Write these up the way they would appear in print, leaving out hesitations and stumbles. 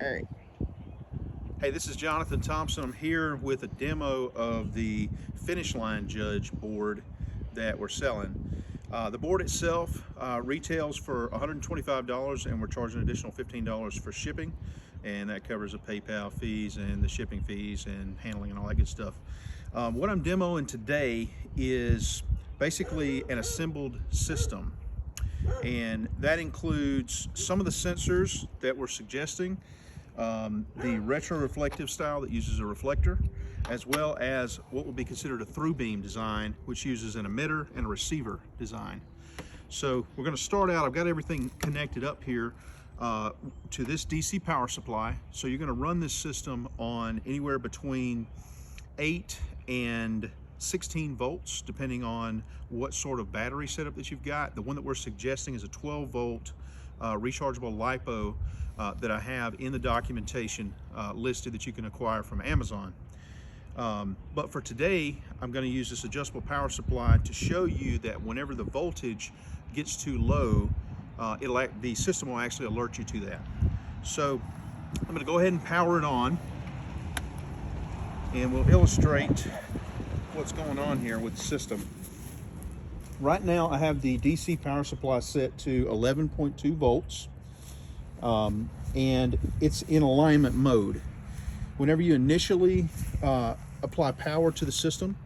All right. Hey, this is Jonathan Thompson. I'm here with a demo of the Finish Line Judge board that we're selling. The board itself retails for $125 and we're charging an additional $15 for shipping, and that covers the PayPal fees and the shipping fees and handling and all that good stuff. What I'm demoing today is basically an assembled system, and that includes some of the sensors that we're suggesting, the retroreflective style that uses a reflector, as well as what would be considered a through beam design, which uses an emitter and a receiver design. So we're going to start out, I've got everything connected up here to this DC power supply. So you're going to run this system on anywhere between 8 and 16 volts, depending on what sort of battery setup that you've got. The one that we're suggesting is a 12 volt rechargeable LiPo that I have in the documentation listed that you can acquire from Amazon. But for today, I'm going to use this adjustable power supply to show you that whenever the voltage gets too low, the system will actually alert you to that. So I'm going to go ahead and power it on, and we'll illustrate what's going on here with the system. Right now I have the DC power supply set to 11.2 volts, and it's in alignment mode. Whenever you initially apply power to the system,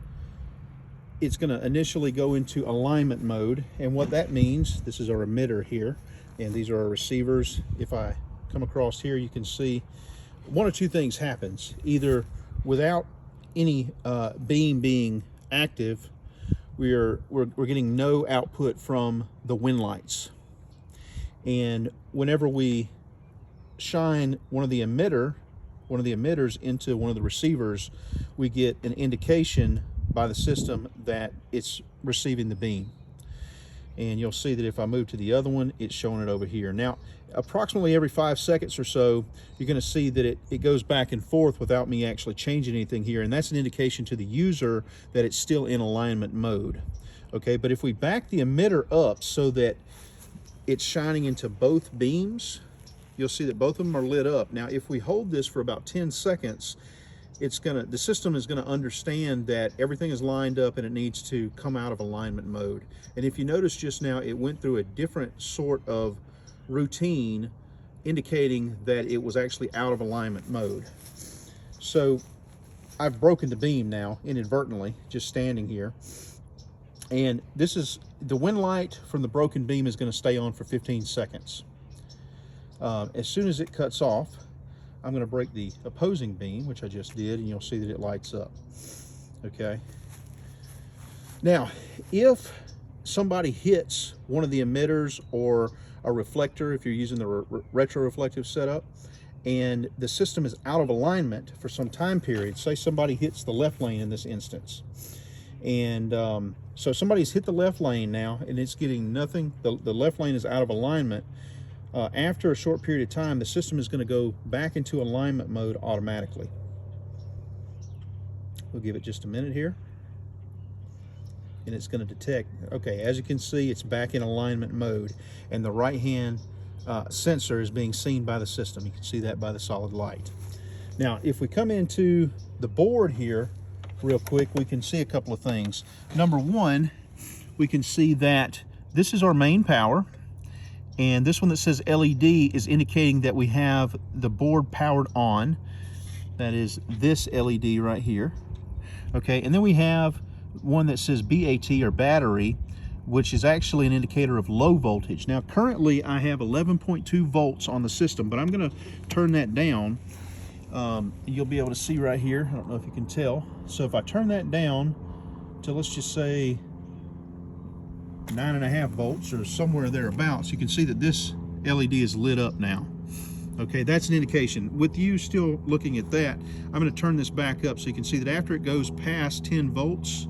it's going to initially go into alignment mode, and what that means, this is our emitter here, and these are our receivers. If I come across here, you can see one of two things happens. Either without any beam being active, we're getting no output from the wind lights, and whenever we shine one of the emitters into one of the receivers, we get an indication by the system that it's receiving the beam. And you'll see that if I move to the other one, it's showing it over here. Now, approximately every 5 seconds or so, you're going to see that it goes back and forth without me actually changing anything here, and that's an indication to the user that it's still in alignment mode. Okay, but if we back the emitter up so that it's shining into both beams, you'll see that both of them are lit up. Now, if we hold this for about 10 seconds, the system is going to understand that everything is lined up and it needs to come out of alignment mode. And if you notice just now, it went through a different sort of routine indicating that it was actually out of alignment mode. So I've broken the beam now inadvertently, just standing here. And this is the wind light from the broken beam is going to stay on for 15 seconds. As soon as it cuts off, I'm going to break the opposing beam, which I just did, and you'll see that it lights up. Okay. Now, if somebody hits one of the emitters or a reflector, if you're using the retroreflective setup, and the system is out of alignment for some time period, say somebody hits the left lane in this instance, and so somebody's hit the left lane now and it's getting nothing, the left lane is out of alignment. After a short period of time, the system is going to go back into alignment mode automatically. We'll give it just a minute here, and it's going to detect. Okay, as you can see, it's back in alignment mode, and the right hand sensor is being seen by the system. You can see that by the solid light. Now, if we come into the board here real quick, we can see a couple of things. Number one, we can see that this is our main power, and this one that says LED is indicating that we have the board powered on. That is this LED right here. Okay, and then we have one that says BAT, or battery, which is actually an indicator of low voltage. Now currently I have 11.2 volts on the system, but I'm going to turn that down. You'll be able to see right here, I don't know if you can tell. So if I turn that down to, let's just say, 9.5 volts or somewhere thereabouts, you can see that this LED is lit up now. Okay, that's an indication. With you still looking at that, I'm going to turn this back up so you can see that after it goes past 10 volts,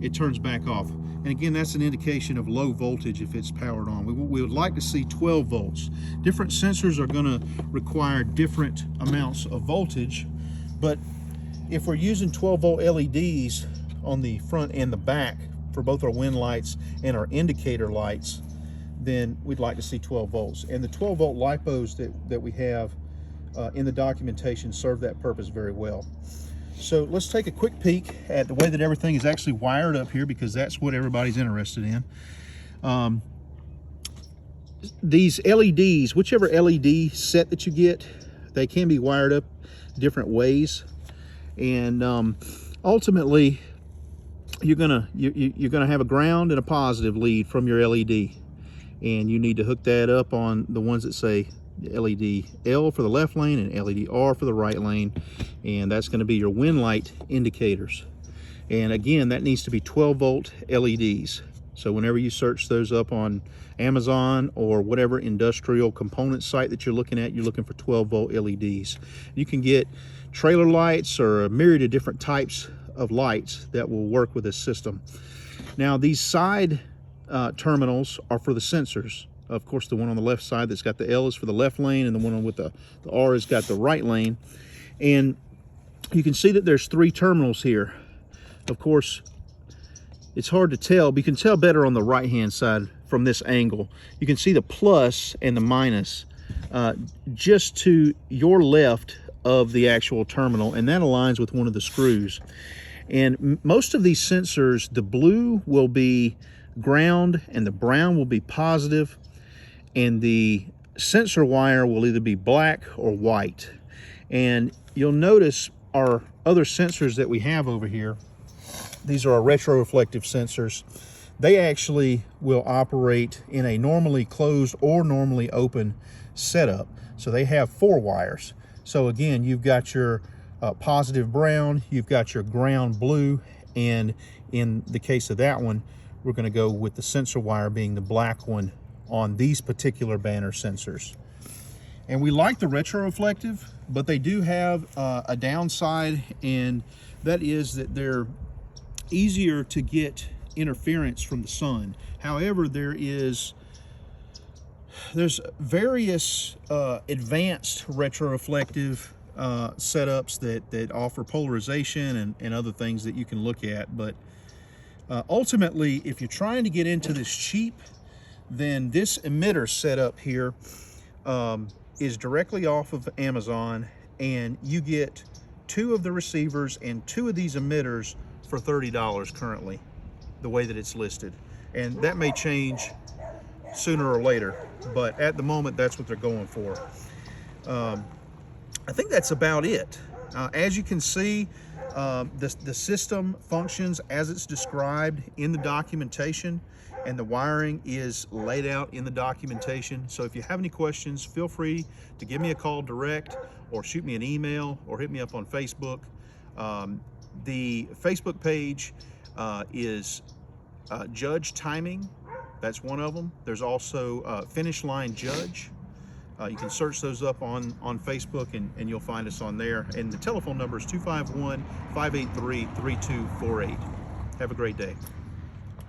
it turns back off. And again, that's an indication of low voltage if it's powered on. We would like to see 12 volts. Different sensors are going to require different amounts of voltage, but if we're using 12 volt LEDs on the front and the back for both our wind lights and our indicator lights, then we'd like to see 12 volts. And the 12 volt LiPos that we have in the documentation serve that purpose very well. So let's take a quick peek at the way that everything is actually wired up here, because that's what everybody's interested in. These LEDs, whichever LED set that you get, they can be wired up different ways, and ultimately you're gonna have a ground and a positive lead from your LED, and you need to hook that up on the ones that say LED L for the left lane and LED R for the right lane, and that's going to be your wind light indicators. And again, that needs to be 12-volt LEDs. So whenever you search those up on Amazon or whatever industrial component site that you're looking at, you're looking for 12-volt LEDs. You can get trailer lights or a myriad of different types of lights that will work with this system. Now, these side terminals are for the sensors. Of course, the one on the left side that's got the L is for the left lane, and the one with the R has got the right lane. And you can see that there's 3 terminals here. Of course, it's hard to tell, but you can tell better on the right-hand side from this angle. You can see the plus and the minus just to your left of the actual terminal, and that aligns with one of the screws. And most of these sensors, the blue will be ground and the brown will be positive, and the sensor wire will either be black or white. And you'll notice our other sensors that we have over here, these are our retroreflective sensors. They actually will operate in a normally closed or normally open setup. So they have 4 wires. So again, you've got your positive brown, you've got your ground blue, and in the case of that one, we're going to go with the sensor wire being the black one on these particular banner sensors. And we like the retroreflective, but they do have a downside, and that is that they're easier to get interference from the sun. However, there's various advanced retroreflective setups that offer polarization and other things that you can look at. But ultimately, if you're trying to get into this cheap, then this emitter setup here is directly off of Amazon, and you get 2 of the receivers and 2 of these emitters for $30 currently, the way that it's listed. And that may change sooner or later, but at the moment, that's what they're going for. I think that's about it. As you can see, the system functions as it's described in the documentation, and the wiring is laid out in the documentation. So if you have any questions, feel free to give me a call direct, or shoot me an email, or hit me up on Facebook. The Facebook page is Judge Timing. That's one of them. There's also Finish Line Judge. You can search those up on Facebook, and you'll find us on there. And the telephone number is 251-583-3248. Have a great day.